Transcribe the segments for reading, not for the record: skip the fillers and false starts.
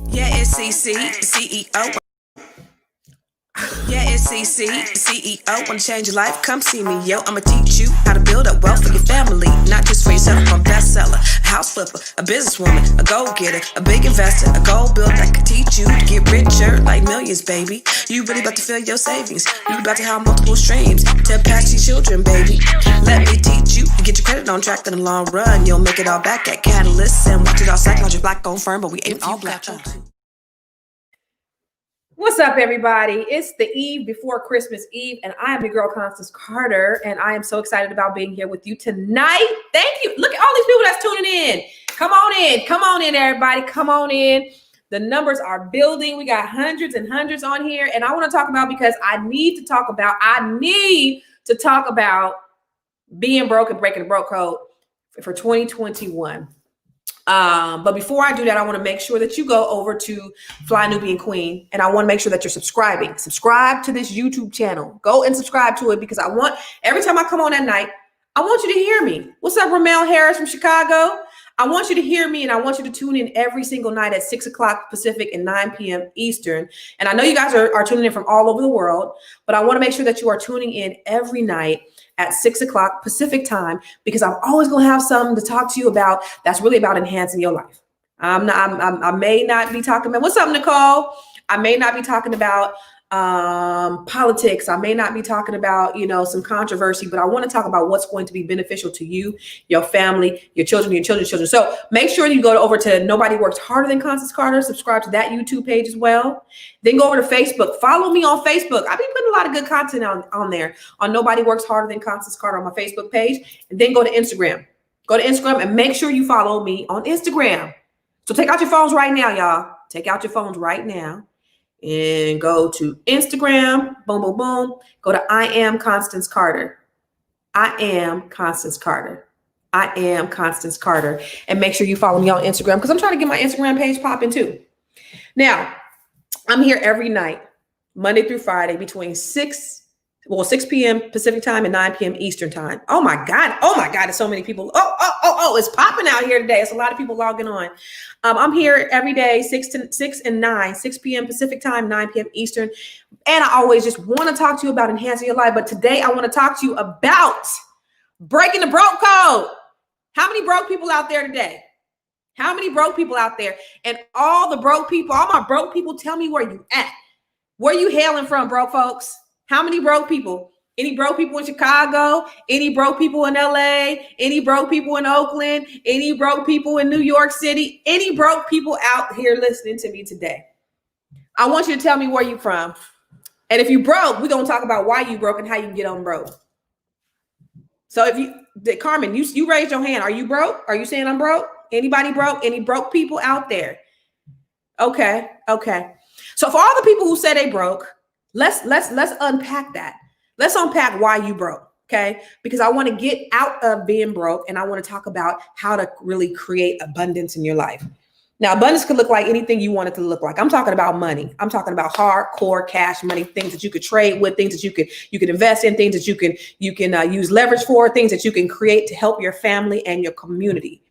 Yeah, it's CC, CEO. Yeah, it's CC, CEO. Wanna change your life? Come see me, yo. I'ma teach you how to build up wealth for your family, not just for yourself. I'm a bestseller, a house flipper, a businesswoman, a go-getter, a big investor, a goal builder that can teach you to get richer like millions, baby. You really about to fill your savings. You about to have multiple streams to pass your children, baby. Let me teach you to get your credit on track in the long run. You'll make it all back at Catalyst and watch it all psychology black-owned firm, but we ain't all black. What's up, everybody? It's the eve before Christmas Eve, and I am your girl, Constance Carter, and I am so excited about being here with you tonight. Thank you. Look at all these people that's tuning in. Come on in, everybody. Come on in. The numbers are building. We got hundreds and hundreds on here, and I want to talk about because I need to talk about being broke and breaking the broke code for 2021. But before I do that, I want to make sure that you go over to Fly Nubian Queen, and I want to make sure that you're subscribing. Subscribe to this YouTube channel. Go and subscribe to it because I want, every time I come on at night, I want you to hear me. What's up, Ramel Harris from Chicago? I want you to hear me, and I want you to tune in every single night at 6 o'clock Pacific and 9 p.m. Eastern. And I know you guys are tuning in from all over the world, but I want to make sure that you are tuning in every night at 6 o'clock Pacific time, because I'm always going to have something to talk to you about that's really about enhancing your life. I may not be talking about, what's up, Nicole? I may not be talking about politics. I may not be talking about, some controversy, but I want to talk about what's going to be beneficial to you, your family, your children, your children's children. So make sure you go over to Nobody Works Harder Than Constance Carter. Subscribe to that YouTube page as well. Then go over to Facebook. Follow me on Facebook. I've been putting a lot of good content on there on Nobody Works Harder Than Constance Carter on my Facebook page. And then go to Instagram. Go to Instagram and make sure you follow me on Instagram. So take out your phones right now, y'all. Take out your phones right now. And go to Instagram, boom, boom, boom. Go to I am Constance Carter. I am Constance Carter. I am Constance Carter. And make sure you follow me on Instagram because I'm trying to get my Instagram page popping too. Now, I'm here every night, Monday through Friday between 6 p.m. Pacific time and 9 p.m. Eastern time. Oh my God. There's so many people. It's popping out here today. It's a lot of people logging on. I'm here every day, 6 and 9, 6 p.m. Pacific time, 9 p.m. Eastern. And I always just want to talk to you about enhancing your life. But today I want to talk to you about breaking the broke code. How many broke people out there today? How many broke people out there? And all the broke people, all my broke people, tell me where you at. Where you hailing from, broke folks? How many broke people? Any broke people in Chicago? Any broke people in LA? Any broke people in Oakland? Any broke people in New York City? Any broke people out here listening to me today? I want you to tell me where you from. And if you broke, we're going to talk about why you broke and how you can get on broke. So Carmen, you raised your hand. Are you broke? Are you saying I'm broke? Anybody broke? Any broke people out there? Okay. So for all the people who say they broke, let's unpack that. Let's unpack why you broke, okay? Because I want to get out of being broke and I want to talk about how to really create abundance in your life. Now, abundance could look like anything you want it to look like. I'm talking about money. I'm talking about hardcore cash money, things that you could trade with, things that you could invest in, things that you can use leverage for, things that you can create to help your family and your community.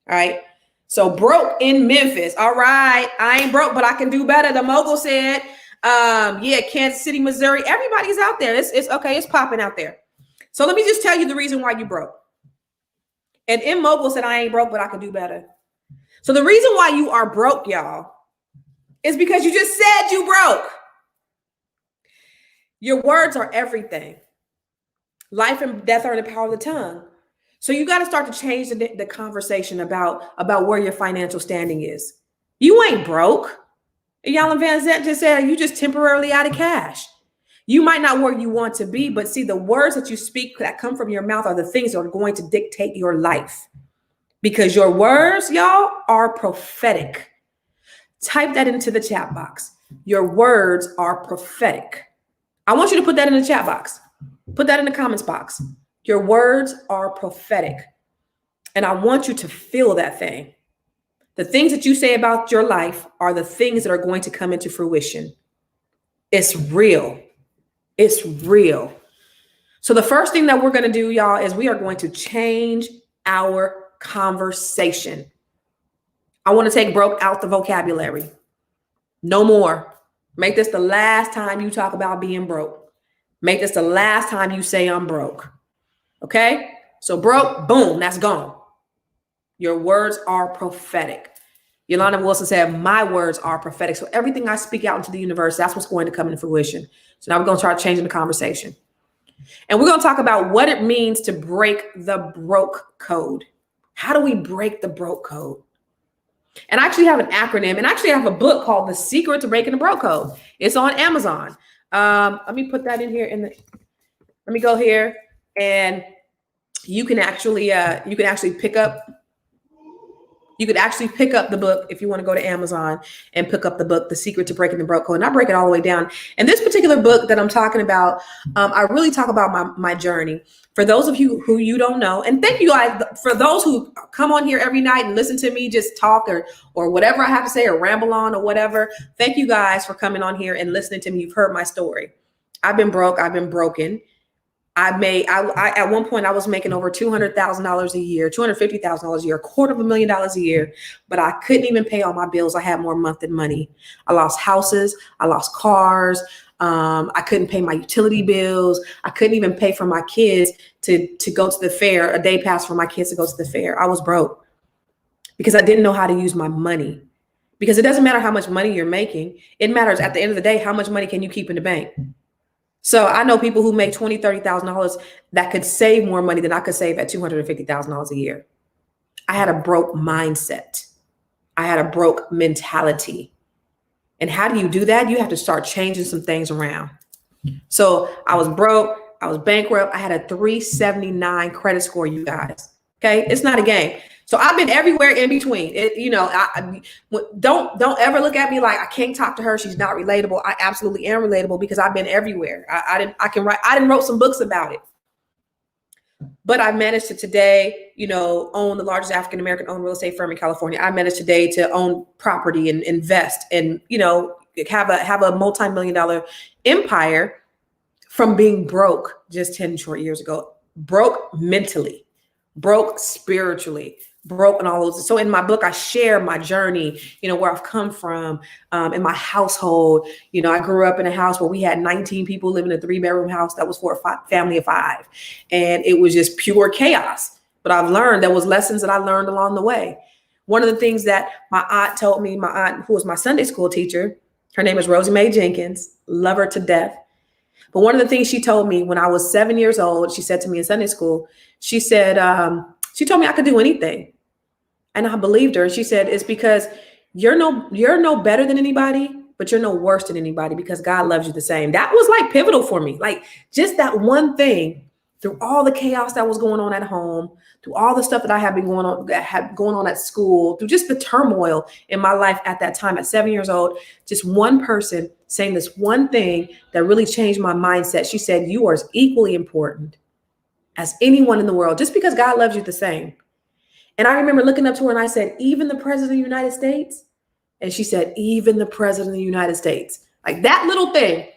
All right. So broke in Memphis. All right. I ain't broke, but I can do better. The mogul said. Kansas City, Missouri. Everybody's out there. It's okay. It's popping out there. So let me just tell you the reason why you broke. And M Mogul said, I ain't broke, but I can do better. So the reason why you are broke, y'all, is because you just said you broke. Your words are everything. Life and death are in the power of the tongue. So you got to start to change the conversation about where your financial standing is. You ain't broke. Yalan Van Zant just said you just temporarily out of cash. You might not where you want to be, but see, the words that you speak that come from your mouth are the things that are going to dictate your life. Because your words, y'all, are prophetic. Type that into the chat box. Your words are prophetic. I want you to put that in the chat box. Put that in the comments box. Your words are prophetic. And I want you to feel that thing. The things that you say about your life are the things that are going to come into fruition. It's real. It's real. So the first thing that we're going to do, y'all, is we are going to change our conversation. I want to take broke out the vocabulary. No more. Make this the last time you talk about being broke. Make this the last time you say I'm broke. Okay? So broke, boom, that's gone. Your words are prophetic. Yolanda Wilson said, my words are prophetic. So everything I speak out into the universe, that's what's going to come into fruition. So now we're going to start changing the conversation. And we're going to talk about what it means to break the broke code. How do we break the broke code? And I actually have an acronym, and actually I have a book called The Secret to Breaking the Broke Code. It's on Amazon. Let me put that in here. Let me go here, and you can actually pick up. You could actually pick up the book if you want to go to Amazon and pick up the book, The Secret to Breaking the Broke Code. And I break it all the way down. And this particular book that I'm talking about, I really talk about my journey. For those of you who you don't know, and thank you guys for those who come on here every night and listen to me just talk or whatever I have to say or ramble on or whatever. Thank you guys for coming on here and listening to me. You've heard my story. I've been broke. I've been broken. I at one point I was making over $200,000 a year, $250,000 a year, $250,000 a year, but I couldn't even pay all my bills. I had more month than money. I lost houses. I lost cars. I couldn't pay my utility bills. I couldn't even pay for my kids to go to the fair, a day pass for my kids to go to the fair. I was broke because I didn't know how to use my money. Because it doesn't matter how much money you're making. It matters at the end of the day, how much money can you keep in the bank? So I know people who make $20,000, $30,000 that could save more money than I could save at $250,000 a year. I had a broke mindset. I had a broke mentality. And how do you do that? You have to start changing some things around. So I was broke. I was bankrupt. I had a 379 credit score, you guys. Okay. It's not a game. So I've been everywhere in between. Don't ever look at me like I can't talk to her. She's not relatable. I absolutely am relatable because I've been everywhere. I wrote some books about it. But I managed to today, own the largest African-American owned real estate firm in California. I managed today to own property and invest and, have a multi-million-dollar empire from being broke just 10 short years ago. Broke mentally, broke spiritually, broke and all those. So in my book, I share my journey, where I've come from, in my household. I grew up in a house where we had 19 people living in a 3-bedroom house that was for a family of 5. And it was just pure chaos. But I've learned, there was lessons that I learned along the way. One of the things that my aunt told me, my aunt, who was my Sunday school teacher, her name is Rosie Mae Jenkins, love her to death. But one of the things she told me when I was 7 years old, she said to me in Sunday school, she said, she told me I could do anything. And I believed her. She said, it's because you're no better than anybody, but you're no worse than anybody because God loves you the same. That was like pivotal for me. Like just that one thing, through all the chaos that was going on at home, through all the stuff that I had been going on at school, through just the turmoil in my life at that time at 7 years old, just one person saying this one thing that really changed my mindset. She said, you are as equally important as anyone in the world, just because God loves you the same. And I remember looking up to her and I said, even the president of the United States? And she said, even the president of the United States. Like that little thing.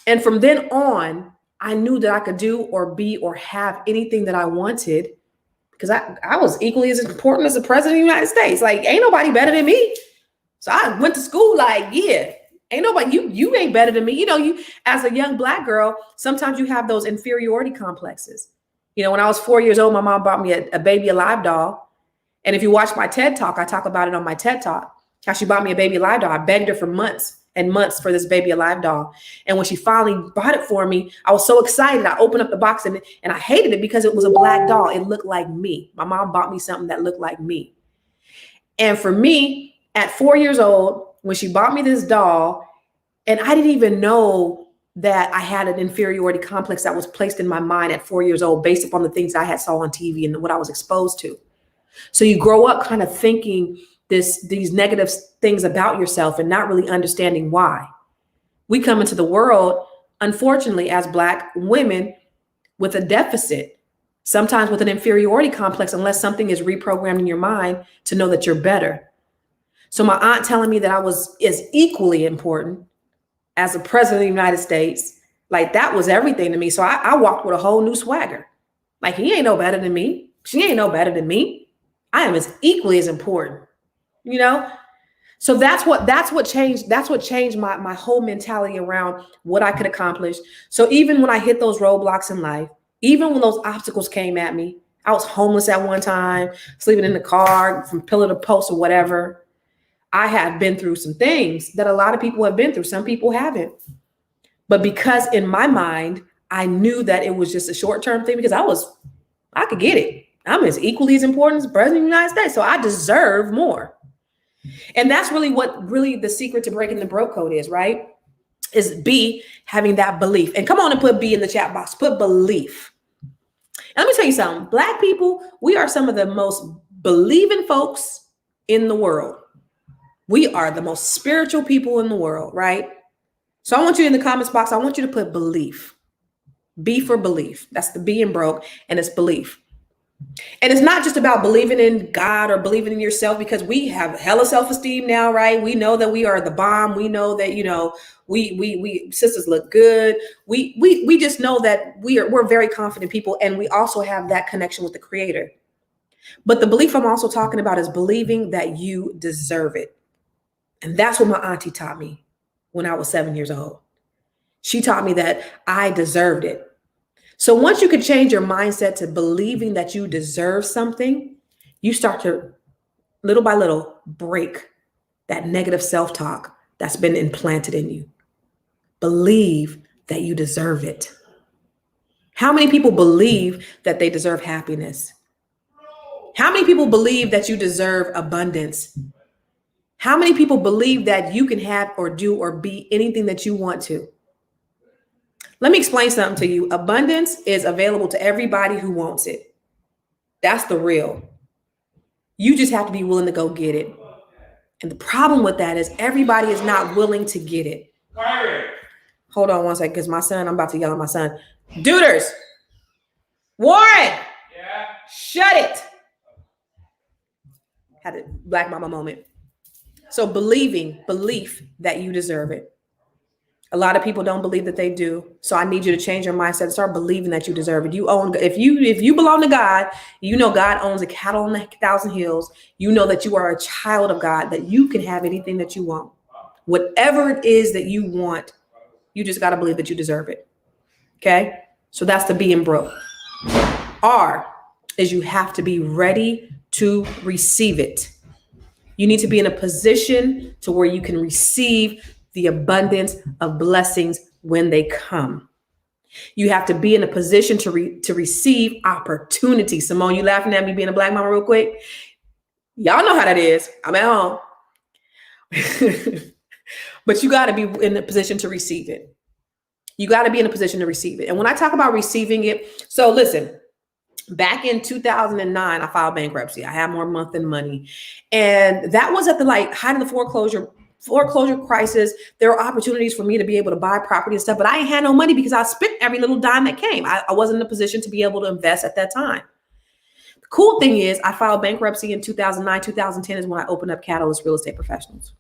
And from then on, I knew that I could do or be or have anything that I wanted because I was equally as important as the president of the United States. Like, ain't nobody better than me. So I went to school like, yeah, ain't nobody, you ain't better than me. You as a young Black girl, sometimes you have those inferiority complexes. When I was 4 years old, my mom bought me a Baby Alive doll. And if you watch my TED Talk, I talk about it on my TED Talk, how she bought me a Baby Alive doll. I begged her for months and months for this Baby Alive doll. And when she finally bought it for me, I was so excited. I opened up the box and I hated it because it was a Black doll. It looked like me. My mom bought me something that looked like me. And for me, at 4 years old, when she bought me this doll, and I didn't even know that I had an inferiority complex that was placed in my mind at 4 years old based upon the things I had saw on TV and what I was exposed to. So you grow up kind of thinking these negative things about yourself and not really understanding why. We come into the world, unfortunately, as Black women with a deficit, sometimes with an inferiority complex, unless something is reprogrammed in your mind to know that you're better. So my aunt telling me that I was as equally important as the president of the United States, like that was everything to me. So I walked with a whole new swagger. Like he ain't no better than me. She ain't no better than me. I am as equally as important, So that's what changed. That's what changed my whole mentality around what I could accomplish. So even when I hit those roadblocks in life, even when those obstacles came at me, I was homeless at one time, sleeping in the car from pillar to post or whatever. I had been through some things that a lot of people have been through. Some people haven't. But because in my mind, I knew that it was just a short-term thing because I could get it. I'm as equally as important as the president of the United States. So I deserve more. And that's really the secret to breaking the broke code is, right? Is B, having that belief. And come on and put B in the chat box. Put belief. And let me tell you something. Black people, we are some of the most believing folks in the world. We are the most spiritual people in the world, right? So I want you in the comments box, I want you to put belief. B for belief. That's the B in broke, and it's belief. And it's not just about believing in God or believing in yourself, because we have hella self-esteem now, right? We know that we are the bomb. We know that, we sisters look good. We just know that we're very confident people, and we also have that connection with the Creator. But the belief I'm also talking about is believing that you deserve it. And that's what my auntie taught me when I was 7 years old. She taught me that I deserved it. So once you can change your mindset to believing that you deserve something, you start to, little by little, break that negative self-talk that's been implanted in you. Believe that you deserve it. How many people believe that they deserve happiness? How many people believe that you deserve abundance? How many people believe that you can have or do or be anything that you want to? Let me explain something to you. Abundance is available to everybody who wants it. That's the real. You just have to be willing to go get it. And the problem with that is everybody is not willing to get it. Hold on one second, because my son, I'm about to yell at my son. Duders! Warren! Yeah. Shut it! Had a Black mama moment. So belief that you deserve it. A lot of people don't believe that they do. So I need you to change your mindset and start believing that you deserve it. If you belong to God, you know God owns a cattle on 1,000 hills. You know that you are a child of God, that you can have anything that you want. Whatever it is that you want, you just got to believe that you deserve it. Okay? So that's the being broke. R is you have to be ready to receive it. You need to be in a position to where you can receive the abundance of blessings when they come. You have to be in a position to receive opportunity. Simone, you laughing at me being a Black mama real quick? Y'all know how that is. I'm at home. But you got to be in a position to receive it. You got to be in a position to receive it. And when I talk about receiving it, so listen, back in 2009, I filed bankruptcy. I had more month than money. And that was at the height of the foreclosure crisis. There were opportunities for me to be able to buy property and stuff, but I ain't had no money because I spent every little dime that came. I wasn't in a position to be able to invest at that time. The cool thing is I filed bankruptcy in 2009, 2010 is when I opened up Catalyst Real Estate Professionals.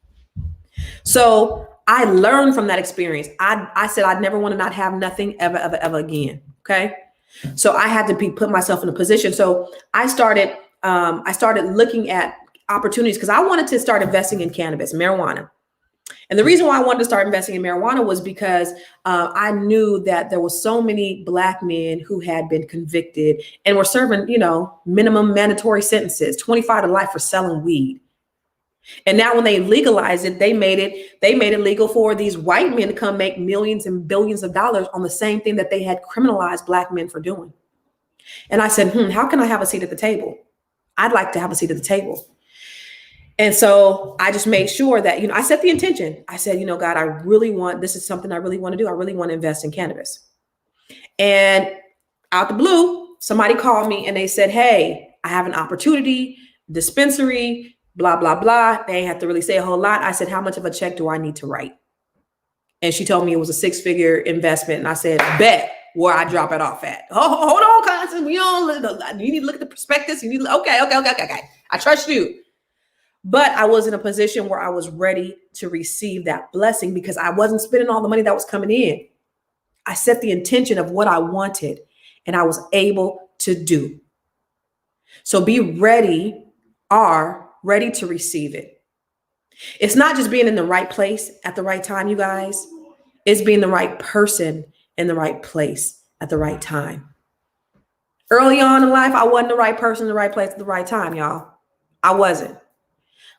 So I learned from that experience. I said I'd never want to not have nothing ever again. Okay. So I had to put myself in a position. So I started looking at opportunities because I wanted to start investing in cannabis, marijuana. And the reason why I wanted to start investing in marijuana was because I knew that there were so many Black men who had been convicted and were serving, minimum mandatory sentences, 25 to life for selling weed. And now when they legalized it, they made it legal for these white men to come make millions and billions of dollars on the same thing that they had criminalized Black men for doing. And I said, how can I have a seat at the table? I'd like to have a seat at the table. And so I just made sure that, I set the intention. I said, God, this is something I really want to do. I really want to invest in cannabis. And out the blue, somebody called me and they said, hey, I have an opportunity, dispensary, blah, blah, blah. They ain't have to really say a whole lot. I said, how much of a check do I need to write? And she told me it was a 6-figure investment. And I said, bet where I drop it off at. Oh, hold on, Constance. You need to look at the prospectus. Okay. I trust you. But I was in a position where I was ready to receive that blessing because I wasn't spending all the money that was coming in. I set the intention of what I wanted and I was able to do. So be ready, ready to receive it. It's not just being in the right place at the right time, you guys. It's being the right person in the right place at the right time. Early on in life, I wasn't the right person in the right place at the right time, y'all. I wasn't.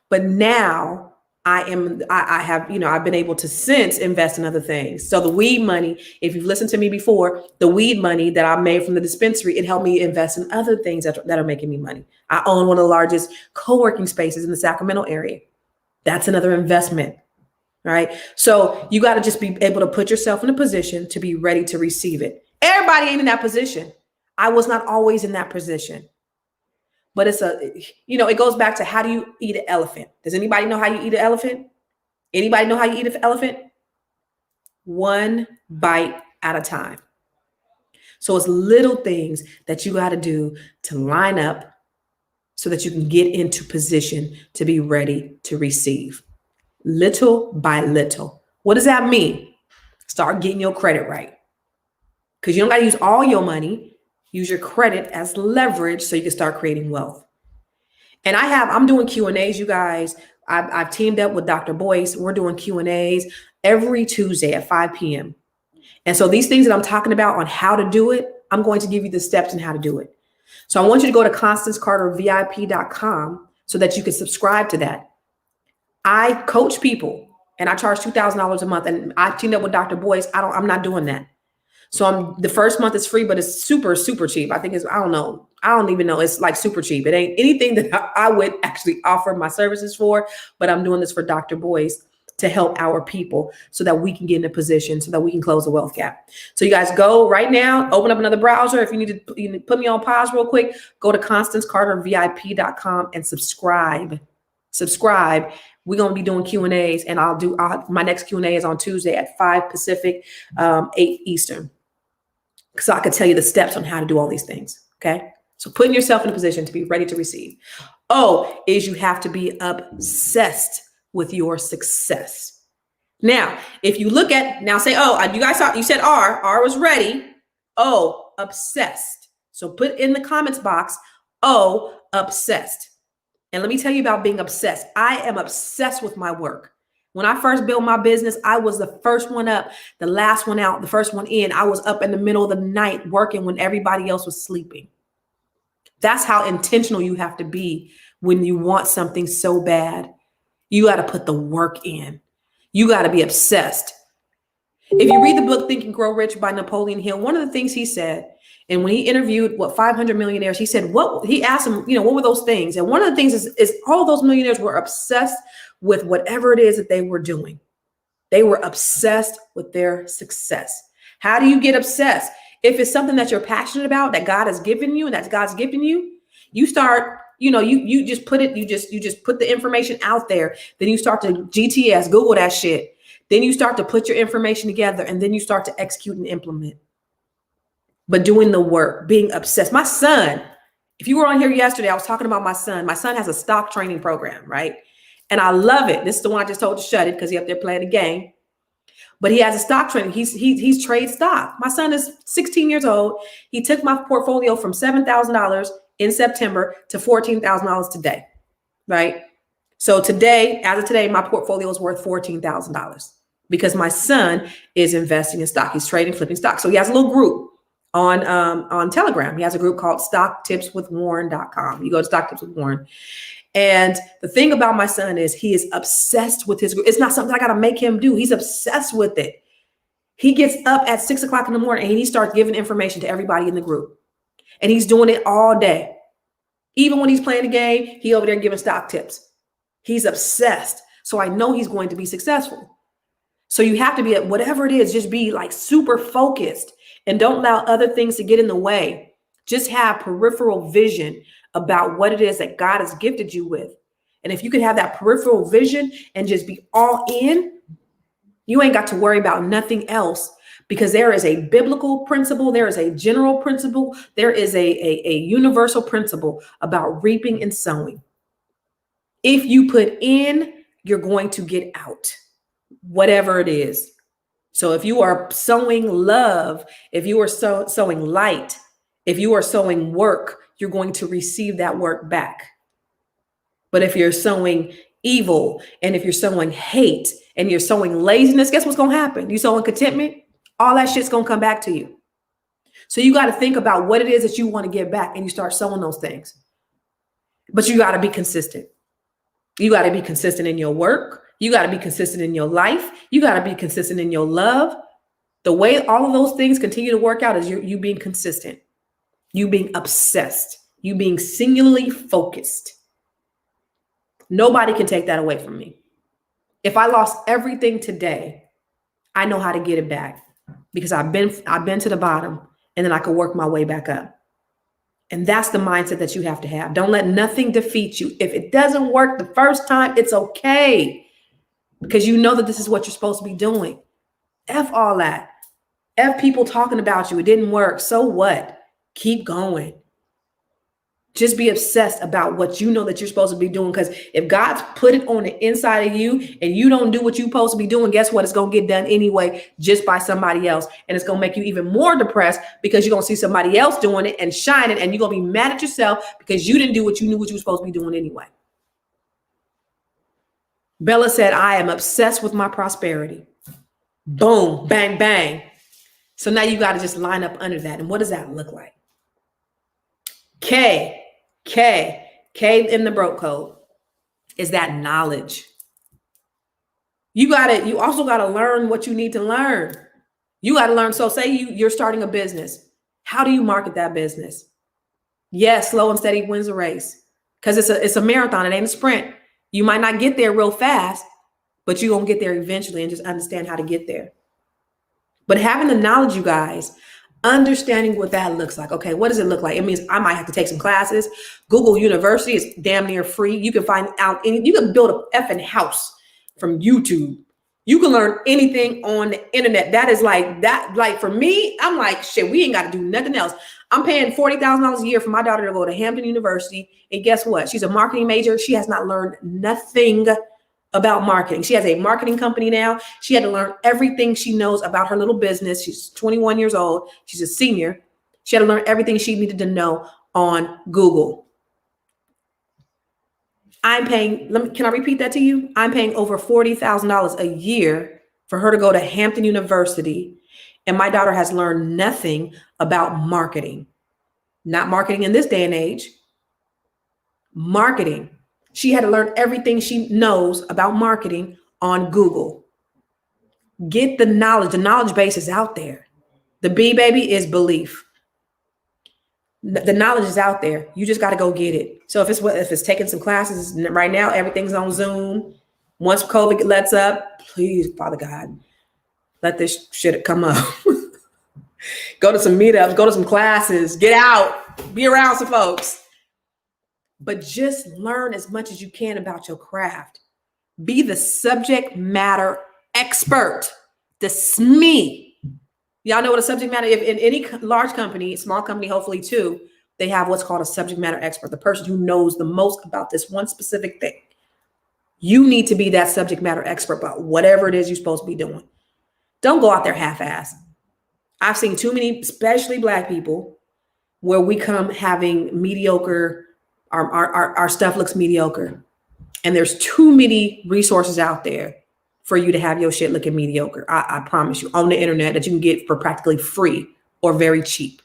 But now I have, I've been able to since invest in other things. So the weed money, if you've listened to me before, the weed money that I made from the dispensary, it helped me invest in other things that are making me money. I own one of the largest co-working spaces in the Sacramento area. That's another investment, right? So you got to just be able to put yourself in a position to be ready to receive it. Everybody ain't in that position. I was not always in that position. But it goes back to, how do you eat an elephant? Does anybody know how you eat an elephant? Anybody know how you eat an elephant? One bite at a time. So it's little things that you got to do to line up so that you can get into position to be ready to receive. Little by little. What does that mean? Start getting your credit right. Because you don't got to use all your money. Use your credit as leverage so you can start creating wealth. And I'm doing Q&As, you guys. I've teamed up with Dr. Boyce. We're doing Q&As every Tuesday at 5 p.m. And so these things that I'm talking about on how to do it, I'm going to give you the steps on how to do it. So I want you to go to ConstanceCarterVIP.com so that you can subscribe to that. I coach people and I charge $2,000 a month, and I teamed up with Dr. Boyce. I'm not doing that. So the first month is free, but it's super, super cheap. I think I don't even know. It's like super cheap. It ain't anything that I would actually offer my services for, but I'm doing this for Dr. Boyce to help our people so that we can get in a position so that we can close the wealth gap. So you guys go right now, open up another browser. If you need to put me on pause real quick, go to ConstanceCarterVIP.com and subscribe. We're going to be doing Q&As, and my next Q&A is on Tuesday at 5 Pacific, 8 Eastern. So I could tell you the steps on how to do all these things. Okay. So putting yourself in a position to be ready to receive. O is you have to be obsessed with your success. Now, if you look at, say, you guys saw, you said R was ready. O, obsessed. So put in the comments box, O, obsessed. And let me tell you about being obsessed. I am obsessed with my work. When I first built my business, I was the first one up, the last one out, the first one in. I was up in the middle of the night working when everybody else was sleeping. That's how intentional you have to be when you want something so bad. You got to put the work in. You got to be obsessed. If you read the book Think and Grow Rich by Napoleon Hill, one of the things he said, and when he interviewed 500 millionaires, he said, he asked them, what were those things? And one of the things is all those millionaires were obsessed with whatever it is that they were doing. They were obsessed with their success. How do you get obsessed? If it's something that you're passionate about, that God has given you and that God's gifting you, you start, you just put it, you just put the information out there. Then you start to GTS, Google that shit. Then you start to put your information together, and then you start to execute and implement. But doing the work, being obsessed. My son, if you were on here yesterday, I was talking about my son. My son has a stock training program, right? And I love it. This is the one I just told to shut it because he's up there playing a game. But he has a stock training. He's trade stock. My son is 16 years old. He took my portfolio from $7,000 in September to $14,000 today, right? So today, as of today, my portfolio is worth $14,000 because my son is investing in stock. He's trading, flipping stock. So he has a little group on Telegram. He has a group called StockTipsWithWarren.com. You go to Stock Tips with Warren. And the thing about my son is he is obsessed with his group. It's not something I got to make him do. He's obsessed with it. He gets up at 6 o'clock in the morning and he starts giving information to everybody in the group. And he's doing it all day. Even when he's playing a game, he over there giving stock tips. He's obsessed. So I know he's going to be successful. So you have to be at whatever it is, just be like super focused and don't allow other things to get in the way. Just have peripheral vision about what it is that God has gifted you with. And if you can have that peripheral vision and just be all in, you ain't got to worry about nothing else, because there is a biblical principle. There is a general principle. There is a universal principle about reaping and sowing. If you put in, you're going to get out, whatever it is. So if you are sowing love, if you are sowing light, if you are sowing work, you're going to receive that work back. But if you're sowing evil, and if you're sowing hate and you're sowing laziness, guess what's going to happen? You sowing contentment, all that shit's going to come back to you. So you got to think about what it is that you want to give back, and you start sowing those things. But you got to be consistent. You got to be consistent in your work. You got to be consistent in your life. You got to be consistent in your love. The way all of those things continue to work out is you being consistent, you being obsessed, you being singularly focused. Nobody can take that away from me. If I lost everything today, I know how to get it back because I've been to the bottom, and then I can work my way back up. And that's the mindset that you have to have. Don't let nothing defeat you. If it doesn't work the first time, it's okay, because you know that this is what you're supposed to be doing. F all that. F people talking about you. It didn't work. So what? Keep going. Just be obsessed about what you know that you're supposed to be doing. Because if God's put it on the inside of you and you don't do what you're supposed to be doing, guess what? It's going to get done anyway, just by somebody else. And it's going to make you even more depressed because you're going to see somebody else doing it and shining. And you're going to be mad at yourself because you didn't do what you knew what you were supposed to be doing anyway. Bella said, I am obsessed with my prosperity. Boom, bang, bang. So now you got to just line up under that. And what does that look like? K in the broke code is that knowledge. You also got to learn what you need to learn. You got to learn. So say you're starting a business. How do you market that business? Yes, slow and steady wins the race, because it's a marathon. It ain't a sprint. You might not get there real fast, but you're going to get there eventually, and just understand how to get there. But having the knowledge, you guys, understanding what that looks like. Okay, what does it look like? It means I might have to take some classes. Google University is damn near free. You can find out you can build a effing house from YouTube. You can learn anything on the internet. That is like that. Like for me, I'm like, shit, we ain't got to do nothing else. I'm paying $40,000 a year for my daughter to go to Hampton University. And guess what? She's a marketing major. She has not learned nothing about marketing. She has a marketing company now. She had to learn everything she knows about her little business. She's 21 years old. She's a senior. She had to learn everything she needed to know on Google. I'm paying, can I repeat that to you? I'm paying over $40,000 a year for her to go to Hampton University. And my daughter has learned nothing about marketing. Not marketing in this day and age. Marketing. She had to learn everything she knows about marketing on Google. Get the knowledge. The knowledge base is out there. The B, baby, is belief. The knowledge is out there. You just got to go get it. So if it's taking some classes right now, everything's on Zoom. Once COVID lets up, please, Father God, let this shit come up. Go to some meetups, go to some classes, get out, be around some folks. But just learn as much as you can about your craft. Be the subject matter expert. The SME. Y'all know what a subject matter, if in any large company, small company, hopefully too, they have what's called a subject matter expert, the person who knows the most about this one specific thing. You need to be that subject matter expert about whatever it is you're supposed to be doing. Don't go out there half-assed. I've seen too many, especially Black people, where we come having mediocre, our stuff looks mediocre. And there's too many resources out there for you to have your shit looking mediocre. I promise you, on the internet, that you can get for practically free or very cheap.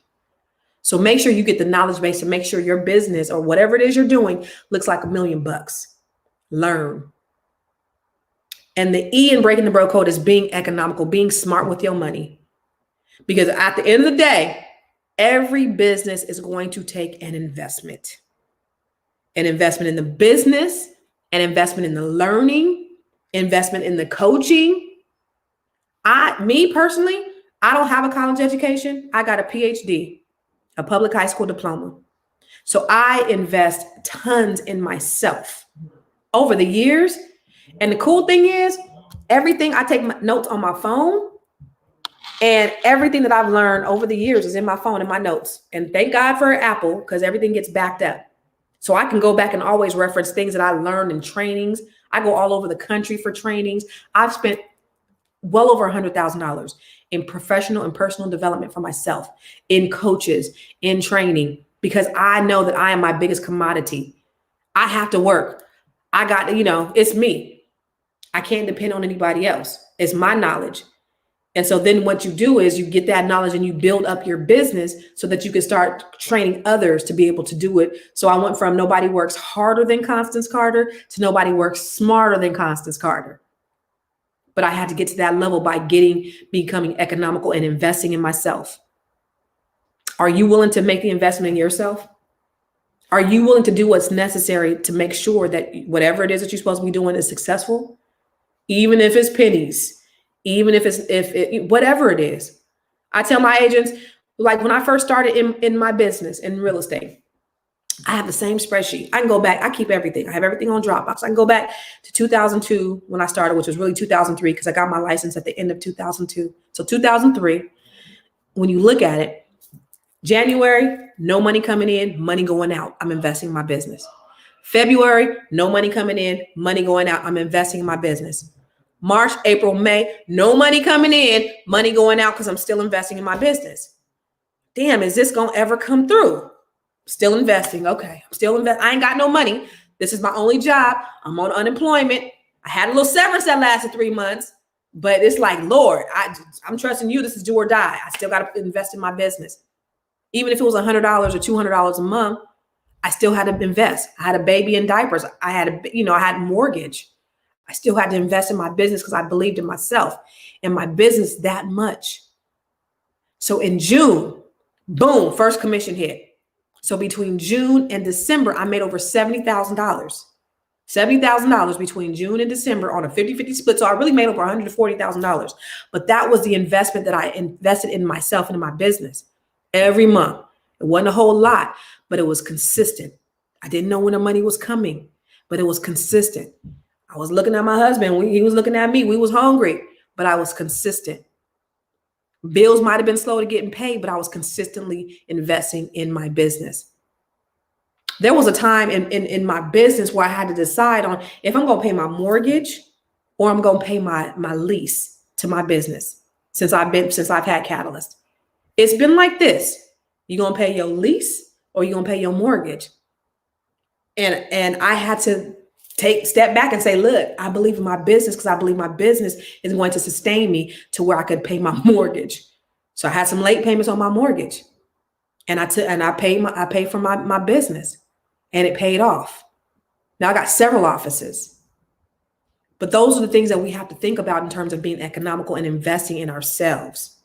So make sure you get the knowledge base to make sure your business or whatever it is you're doing looks like $1 million. Learn. And the E in breaking the broke code is being economical, being smart with your money. Because at the end of the day, every business is going to take an investment. An investment in the business, an investment in the learning, investment in the coaching. Me personally, I don't have a college education. I got a PhD, a public high school diploma. So I invest tons in myself over the years. And the cool thing is, everything, I take my notes on my phone, and everything that I've learned over the years is in my phone, in my notes. And thank God for Apple, because everything gets backed up. So I can go back and always reference things that I learned in trainings. I go all over the country for trainings. I've spent well over $100,000 in professional and personal development for myself, in coaches, in training, because I know that I am my biggest commodity. I have to work. I got to, it's me. I can't depend on anybody else. It's my knowledge. And so then what you do is you get that knowledge and you build up your business so that you can start training others to be able to do it. So I went from nobody works harder than Constance Carter to nobody works smarter than Constance Carter. But I had to get to that level by becoming economical and investing in myself. Are you willing to make the investment in yourself? Are you willing to do what's necessary to make sure that whatever it is that you're supposed to be doing is successful? Even if it's pennies, even if whatever it is. I tell my agents, like when I first started in my business in real estate, I have the same spreadsheet. I can go back. I keep everything. I have everything on Dropbox. I can go back to 2002 when I started, which was really 2003 because I got my license at the end of 2002. So 2003, when you look at it, January, no money coming in, money going out. I'm investing in my business. February, no money coming in, money going out. I'm investing in my business. March, April, May, no money coming in, money going out because I'm still investing in my business. Damn, is this going to ever come through? Still investing. Okay, I'm still investing. I ain't got no money. This is my only job. I'm on unemployment. I had a little severance that lasted 3 months, but it's like, Lord, I'm trusting you. This is do or die. I still got to invest in my business. Even if it was $100 or $200 a month, I still had to invest. I had a baby in diapers. I had I had mortgage. I still had to invest in my business because I believed in myself and my business that much. So in June, boom, first commission hit. So between June and December, I made over $70,000. $70,000 between June and December on a 50-50 split. So I really made over $140,000. But that was the investment that I invested in myself and in my business every month. It wasn't a whole lot, but it was consistent. I didn't know when the money was coming, but it was consistent. I was looking at my husband. He was looking at me. We was hungry, but I was consistent. Bills might have been slow to getting paid, but I was consistently investing in my business. There was a time in my business where I had to decide on if I'm going to pay my mortgage or I'm going to pay my lease to my business since I've had Catalyst. It's been like this. You going to pay your lease or you going to pay your mortgage? And I had to step back and say, look, I believe in my business because I believe my business is going to sustain me to where I could pay my mortgage. So I had some late payments on my mortgage, and I paid for my business, and it paid off. Now I got several offices, but those are the things that we have to think about in terms of being economical and investing in ourselves.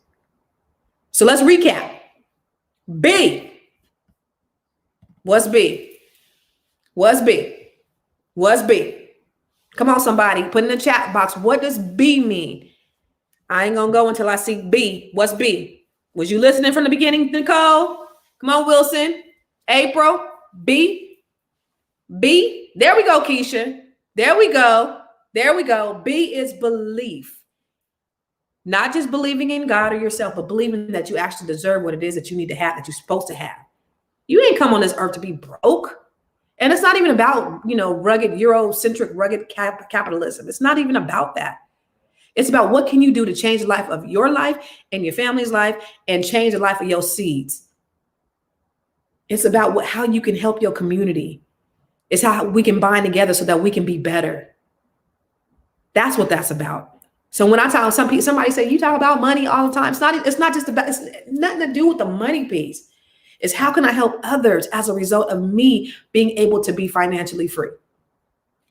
So let's recap. B. What's B? What's B? What's B? Come on, somebody. Put in the chat box. What does B mean? I ain't going to go until I see B. What's B? Was you listening from the beginning, Nicole? Come on, Wilson. April. B. B. There we go, Keisha. There we go. There we go. B is belief. Not just believing in God or yourself, but believing that you actually deserve what it is that you need to have, that you're supposed to have. You ain't come on this earth to be broke. And it's not even about, rugged, Eurocentric, rugged capitalism. It's not even about that. It's about what can you do to change the life of your life and your family's life and change the life of your seeds. It's about how you can help your community. It's how we can bind together so that we can be better. That's what that's about. So when I talk, somebody say, you talk about money all the time. It's nothing to do with the money piece. It's how can I help others as a result of me being able to be financially free?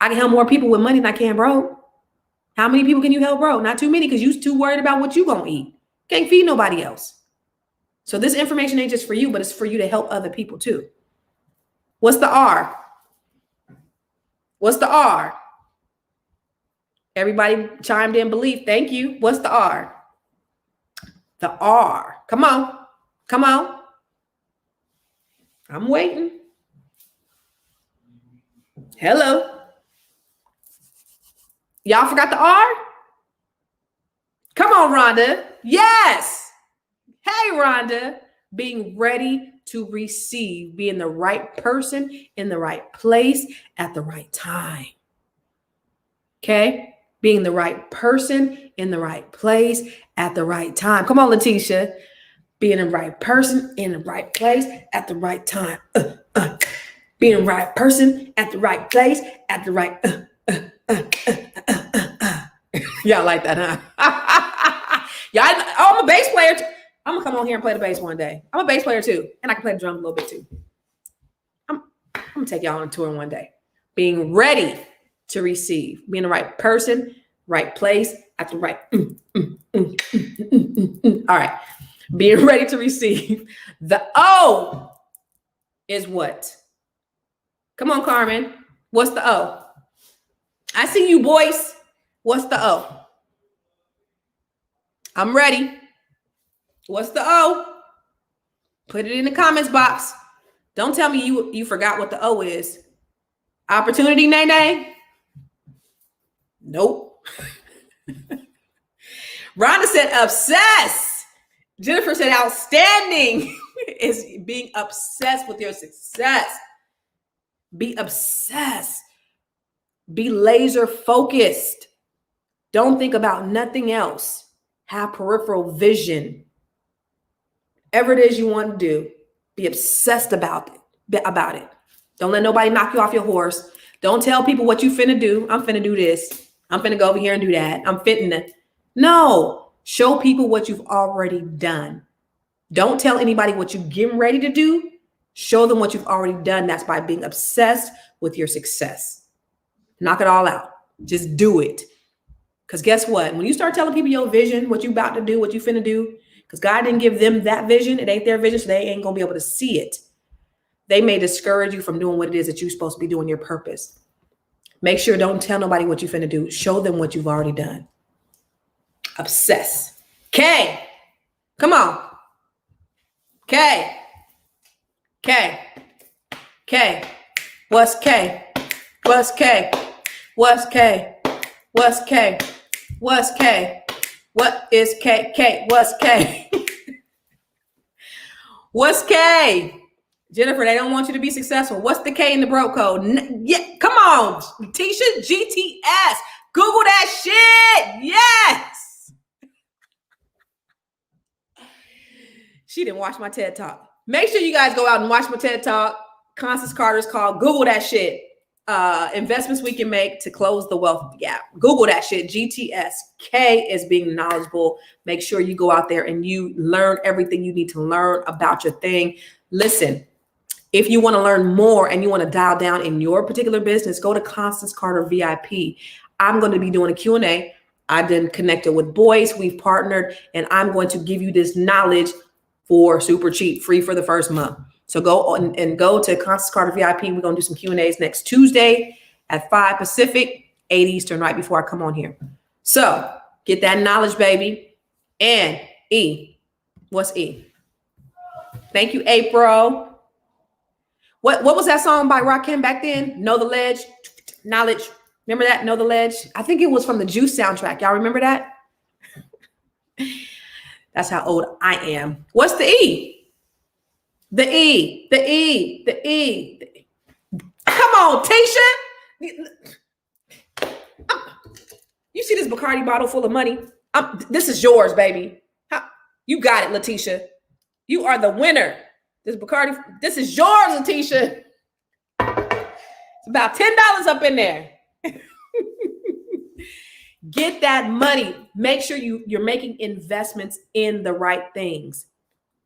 I can help more people with money than I can broke. How many people can you help broke? Not too many because you're too worried about what you're going to eat. Can't feed nobody else. So this information ain't just for you, but it's for you to help other people too. What's the R? What's the R? Everybody chimed in belief. Thank you. What's the R? The R. Come on. Come on. I'm waiting. Hello. Y'all forgot the R? Come on, Rhonda. Yes. Hey, Rhonda. Being ready to receive, being the right person in the right place at the right time. Okay? Being the right person in the right place at the right time. Come on, Letitia. Being the right person in the right place at the right time. Being the right person at the right place at the right. Y'all like that, huh? Y'all, I'm a bass player. I'm gonna come on here and play the bass one day. I'm a bass player too, and I can play the drums a little bit too. I'm gonna take y'all on a tour one day. Being ready to receive, being the right person, right place at the right. All right, being ready to receive. The O is what? Come on, Carmen. What's the O? I see you, boys. What's the O? I'm ready. What's the O? Put it in the comments box. Don't tell me you forgot what the O is. Opportunity, nay. Nope. Rhonda said obsess. Jennifer said outstanding is being obsessed with your success. Be obsessed. Be laser focused. Don't think about nothing else. Have peripheral vision. Whatever it is you want to do, be obsessed about it. Don't let nobody knock you off your horse. Don't tell people what you finna do. I'm finna do this. I'm finna go over here and do that. I'm fitting it. No, show people what you've already done. Don't tell anybody what you're getting ready to do. Show them what you've already done. That's by being obsessed with your success. Knock it all out. Just do it. Because guess what? When you start telling people your vision, what you about to do, what you finna do, because God didn't give them that vision. It ain't their vision, so they ain't going to be able to see it. They may discourage you from doing what it is that you're supposed to be doing, your purpose. Make sure don't tell nobody what you're finna do. Show them what you've already done. Obsess. K. Come on. K. K. K. What's K? What's K? What's K? What's K? What's K? What is K? K. What's K? What's K? Jennifer, they don't want you to be successful. What's the K in the bro code? Yeah, come on. Tisha, GTS. Google that shit. Yes. She didn't watch my TED Talk. Make sure you guys go out and watch my TED Talk. Constance Carter's called Google that shit. Investments we can make to close the wealth gap. Google that shit. GTS. K is being knowledgeable. Make sure you go out there and you learn everything you need to learn about your thing. Listen, if you want to learn more and you want to dial down in your particular business, go to Constance Carter VIP. I'm going to be doing a Q&A. I've been connected with Boyce. We've partnered, and I'm going to give you this knowledge for super cheap, free for the first month. So go on and go to Constance Carter VIP. We're going to do some Q&As next Tuesday at 5 Pacific, 8 Eastern, right before I come on here. So get that knowledge, baby. And E. What's E? Thank you, April. What was that song by Rakim back then? Know the Ledge, knowledge. Remember that? Know the Ledge. I think it was from the Juice soundtrack. Y'all remember that? That's how old I am. What's the E? The E, the E, the E. The E. Come on, Tasha. You see this Bacardi bottle full of money? This is yours, baby. You got it, Letitia. You are the winner. This Bacardi, this is yours, Letitia. It's about $10 up in there. Get that money. Make sure you're making investments in the right things.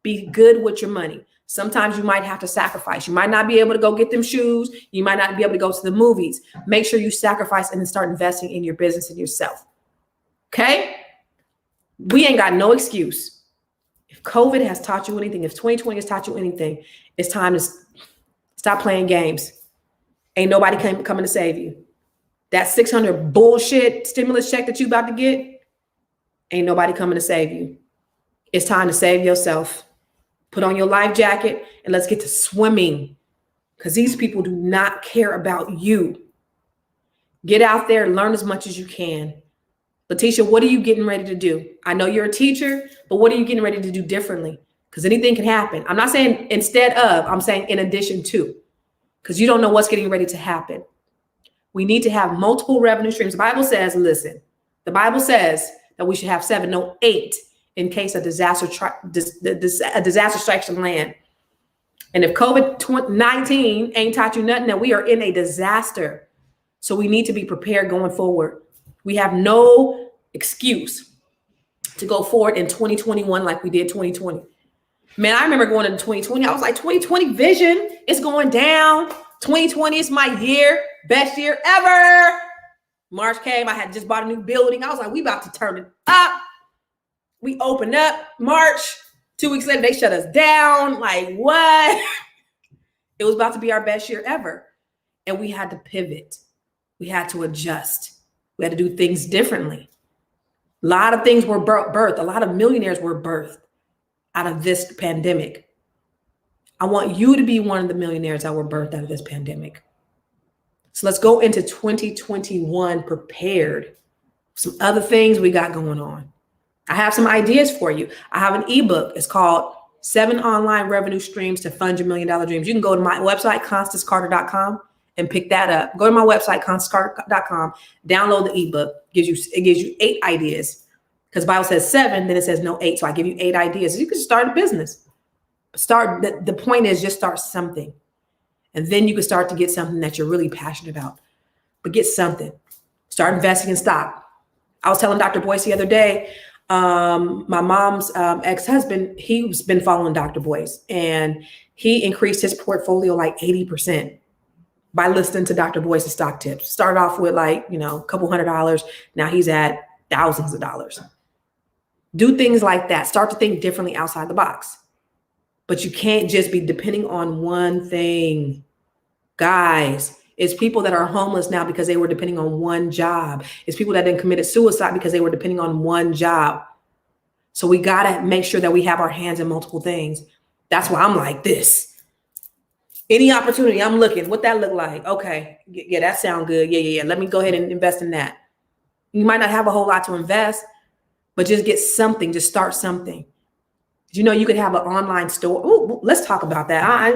Be good with your money. Sometimes you might have to sacrifice. You might not be able to go get them shoes. You might not be able to go to the movies. Make sure you sacrifice and then start investing in your business and yourself. Okay? We ain't got no excuse. If COVID has taught you anything, if 2020 has taught you anything, it's time to stop playing games. Ain't nobody coming to save you. That $600 bullshit stimulus check that you about to get, ain't nobody coming to save you. It's time to save yourself. Put on your life jacket and let's get to swimming, because these people do not care about you. Get out there and learn as much as you can. Letitia, what are you getting ready to do? I know you're a teacher, but what are you getting ready to do differently? Because anything can happen. I'm not saying instead of, I'm saying in addition to, because you don't know what's getting ready to happen. We need to have multiple revenue streams. The Bible says, listen, the Bible says that we should have 7, no 8, in case a disaster strikes the land. And if COVID-19 ain't taught you nothing, then we are in a disaster. So we need to be prepared going forward. We have no excuse to go forward in 2021 like we did 2020. Man, I remember going into 2020. I was like, 2020 vision is going down. 2020 is my year, best year ever. March came. I had just bought a new building. I was like, we about to turn it up. We opened up March. 2 weeks later, they shut us down. Like, what? It was about to be our best year ever. And we had to pivot. We had to adjust. We had to do things differently. A lot of things were birthed. A lot of millionaires were birthed out of this pandemic. I want you to be one of the millionaires that were birthed out of this pandemic. So let's go into 2021 prepared. Some other things we got going on. I have some ideas for you. I have an ebook. It's called 7 Online Revenue Streams to Fund Your $1 Million Dreams. You can go to my website, ConstanceCarter.com, and pick that up. Go to my website, ConstanceCarter.com, download the ebook. It gives you 8 ideas. Because the Bible says 7, then it says no 8. So I give you 8 ideas. You can start a business. The point is just start something. And then you can start to get something that you're really passionate about. But get something. Start investing in stock. I was telling Dr. Boyce the other day, my mom's ex-husband, he's been following Dr. Boyce. And he increased his portfolio like 80% by listening to Dr. Boyce's stock tips. Started off with like, a couple $100. Now he's at thousands of dollars. Do things like that. Start to think differently outside the box. But you can't just be depending on one thing. Guys, it's people that are homeless now because they were depending on one job. It's people that didn't committed suicide because they were depending on one job. So we got to make sure that we have our hands in multiple things. That's why I'm like this. Any opportunity, I'm looking. What that look like? Okay. Yeah, that sound good. Yeah. Let me go ahead and invest in that. You might not have a whole lot to invest, but just get something. Just start something. You could have an online store. Ooh, let's talk about that. I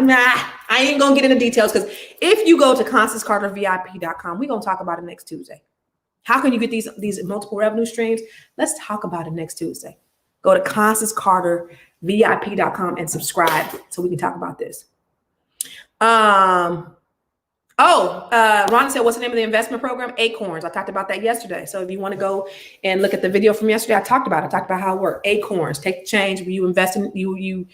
ain't going to get into details because if you go to ConstanceCarterVIP.com, we're going to talk about it next Tuesday. How can you get these multiple revenue streams? Let's talk about it next Tuesday. Go to ConstanceCarterVIP.com and subscribe so we can talk about this. Ron said, what's the name of the investment program? Acorns. I talked about that yesterday. So if you want to go and look at the video from yesterday, I talked about how it worked. Acorns. Take the change. You invest in you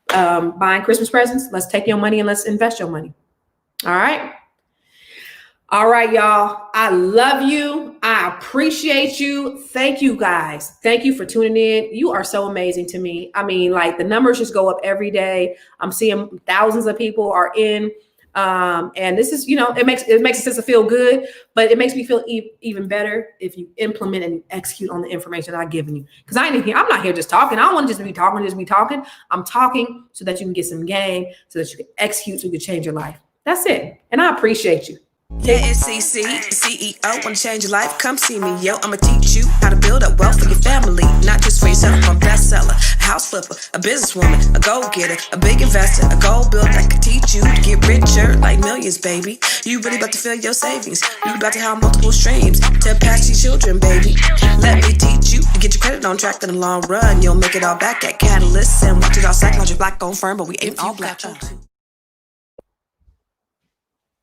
buying Christmas presents. Let's take your money and let's invest your money. All right. All right, y'all. I love you. I appreciate you. Thank you, guys. Thank you for tuning in. You are so amazing to me. I mean, like the numbers just go up every day. I'm seeing thousands of people are in. And this is, it makes a sense to feel good, but it makes me feel even better if you implement and execute on the information I've given you. Because I'm not here just talking. I don't want to just be talking. I'm talking so that you can get some game, so that you can execute, so you can change your life. That's it. And I appreciate you. Yeah, it's CC, CEO. Wanna change your life? Come see me, yo. I'ma teach you how to build up wealth for your family, not just for yourself. I'm a bestseller, a house flipper, a businesswoman, a go-getter, a big investor, a goal builder that can teach you to get richer like millions, baby. You really about to fill your savings. You about to have multiple streams to pass your children, baby. Let me teach you to get your credit on track in the long run. You'll make it all back at Catalyst and watch it all psychology black on firm, but we ain't all black.